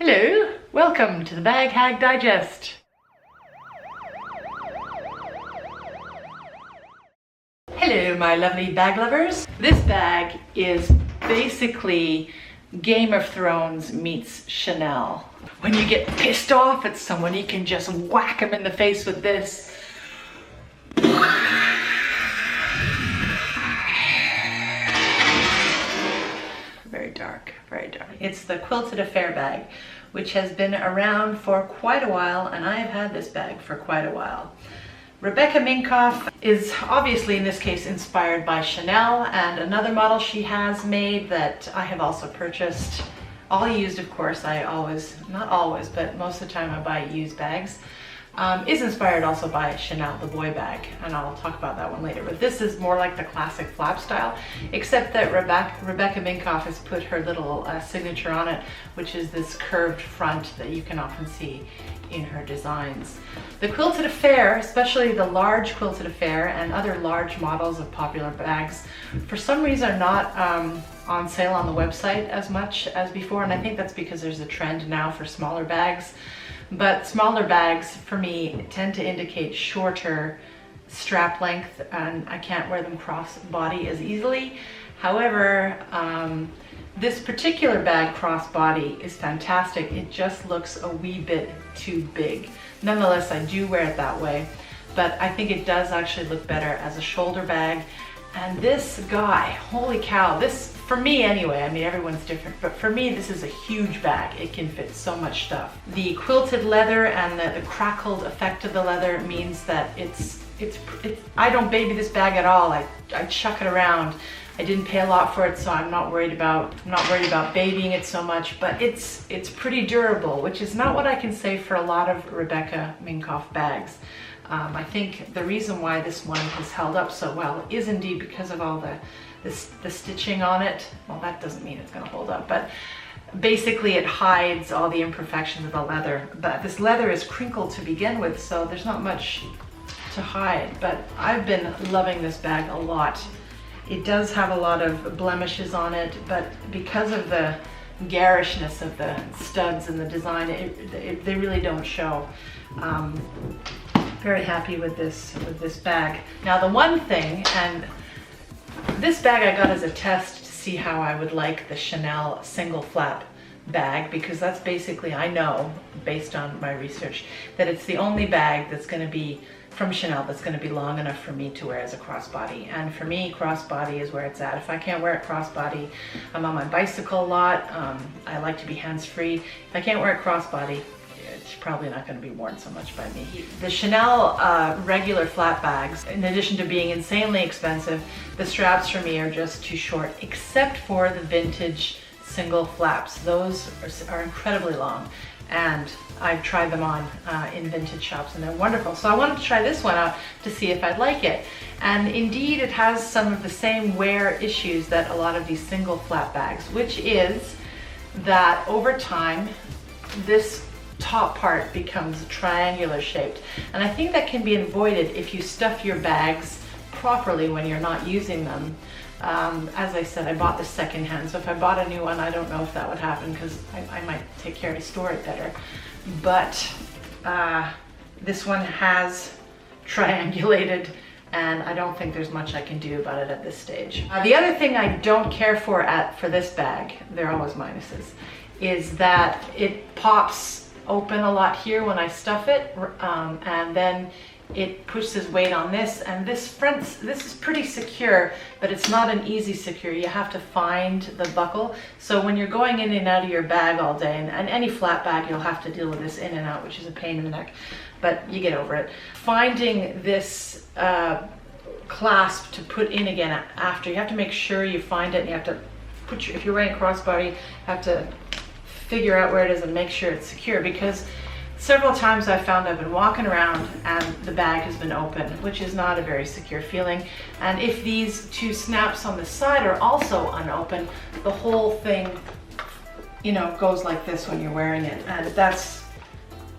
Hello, welcome to the Bag Hag Digest. Hello my lovely bag lovers. This bag is basically Game of Thrones meets Chanel. When you get pissed off at someone, you can just whack them in the face with this. Very dark, very dark. It's the Quilted Affair bag, which has been around for quite a while, and I have had this bag for quite a while. Rebecca Minkoff is obviously in this case inspired by Chanel and another model she has made that I have also purchased. All used, of course. I always, not always, but most of the time I buy used bags. Is inspired also by Chanel, the boy bag, and I'll talk about that one later. But this is more like the classic flap style, except that Rebecca Minkoff has put her little signature on it, which is this curved front that you can often see in her designs. The Quilted Affair, especially the large Quilted Affair and other large models of popular bags, for some reason are not on sale on the website as much as before, and I think that's because there's a trend now for smaller bags. But smaller bags, for me, tend to indicate shorter strap length, and I can't wear them cross body as easily. However, this particular bag cross body is fantastic. It just looks a wee bit too big. Nonetheless, I do wear it that way, but I think it does actually look better as a shoulder bag. And this guy, holy cow, this, for me anyway, I mean everyone's different, but for me this is a huge bag. It can fit so much stuff. The quilted leather and the crackled effect of the leather means that it's I don't baby this bag at all. I chuck it around. I didn't pay a lot for it, so I'm not worried about babying it so much, but it's pretty durable, which is not what I can say for a lot of Rebecca Minkoff bags. I think the reason why this one has held up so well is indeed because of all the stitching on it. Well, that doesn't mean it's going to hold up, but basically it hides all the imperfections of the leather. But this leather is crinkled to begin with, so there's not much to hide. But I've been loving this bag a lot. It does have a lot of blemishes on it, but because of the garishness of the studs and the design, they really don't show. Very happy with this bag. Now the one thing, and this bag I got as a test to see how I would like the Chanel single flap bag, because that's basically, I know based on my research, that it's the only bag that's going to be from Chanel that's going to be long enough for me to wear as a crossbody. And for me, crossbody is where it's at. If I can't wear it crossbody, I'm on my bicycle a lot. I like to be hands-free. If I can't wear it crossbody, it's probably not going to be worn so much by me. The Chanel regular flat bags, in addition to being insanely expensive, the straps for me are just too short, except for the vintage single flaps. Those are incredibly long, and I've tried them on in vintage shops and they're wonderful. So I wanted to try this one out to see if I'd like it. And indeed it has some of the same wear issues that a lot of these single flap bags, which is that over time this top part becomes triangular shaped, and I think that can be avoided if you stuff your bags properly when you're not using them. As I said, I bought this secondhand, so if I bought a new one, I don't know if that would happen, because I might take care to store it better. But this one has triangulated, and I don't think there's much I can do about it at this stage. The other thing I don't care for this bag, there are always minuses, is that it pops open a lot here when I stuff it, and then it pushes weight on this, and this is pretty secure, but it's not an easy secure. You have to find the buckle. So when you're going in and out of your bag all day, and any flat bag, you'll have to deal with this in and out, which is a pain in the neck, but you get over it. Finding this clasp to put in again after, you have to make sure you find it, and you have to put if you're wearing crossbody, you have to figure out where it is and make sure it's secure, because several times I've found I've been walking around and the bag has been open, which is not a very secure feeling. And if these two snaps on the side are also unopened, the whole thing, goes like this when you're wearing it. And that's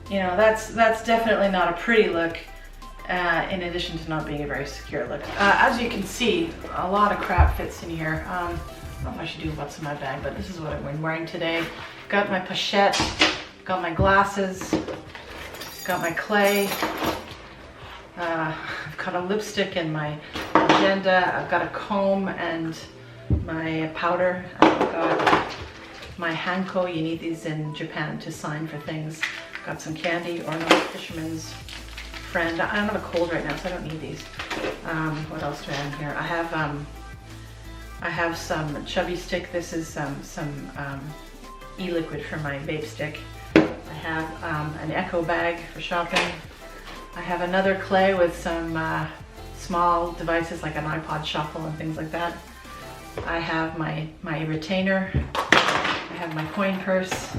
definitely not a pretty look, in addition to not being a very secure look. As you can see, a lot of crap fits in here. I don't know if I should do what's in my bag, but this is what I'm wearing today. Got my pochette Got my glasses, got my clay, I've got a lipstick and my agenda, I've got a comb and my powder, I've got my hanko, you need these in Japan to sign for things. Got some candy, ornament, fisherman's friend. I don't have a cold right now, so I don't need these. What else do I have in here? I have some chubby stick. This is some e-liquid for my vape stick. I have an echo bag for shopping. I have another clay with some small devices like an iPod shuffle and things like that. I have my retainer. I have my coin purse.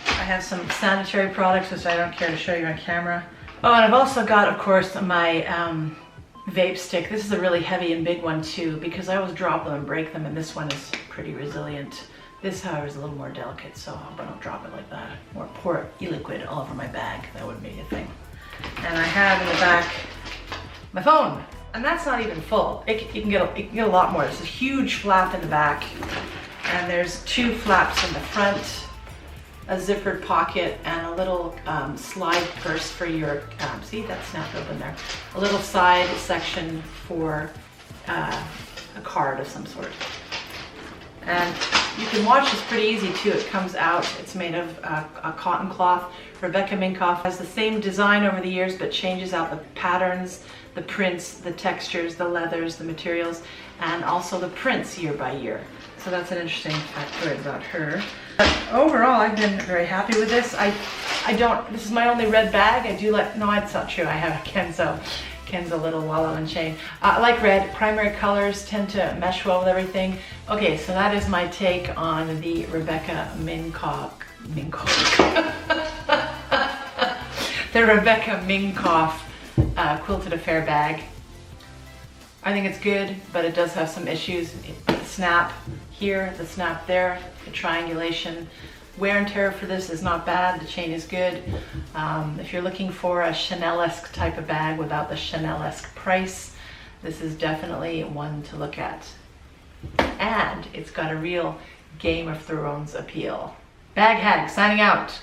I have some sanitary products, which I don't care to show you on camera. Oh, and I've also got, of course, my vape stick. This is a really heavy and big one too, because I always drop them and break them, and this one is pretty resilient. This, however, is a little more delicate, so I don't drop it like that. Or pour e-liquid all over my bag. That wouldn't be a thing. And I have in the back my phone, and that's not even full. You can get a lot more. There's a huge flap in the back, and there's 2 flaps in the front, a zippered pocket, and a little slide purse for your, see, that snapped open there. A little side section for a card of some sort. And you can wash this pretty easy too. It comes out, it's made of a cotton cloth. Rebecca Minkoff has the same design over the years, but changes out the patterns, the prints, the textures, the leathers, the materials, and also the prints year by year. So that's an interesting factoid about her. But overall, I've been very happy with this. This is my only red bag. No, it's not true. I have a Kenzo little wallow and chain. I like red. Primary colors tend to mesh well with everything. Okay, so that is my take on the Rebecca Minkoff. The Rebecca Minkoff Quilted Affair bag. I think it's good, but it does have some issues. The snap here, the snap there, the triangulation. Wear and tear for this is not bad. The chain is good. If you're looking for a Chanel-esk type of bag without the Chanel-esk price, this is definitely one to look at. And it's got a real Game of Thrones appeal. Bag Hag signing out.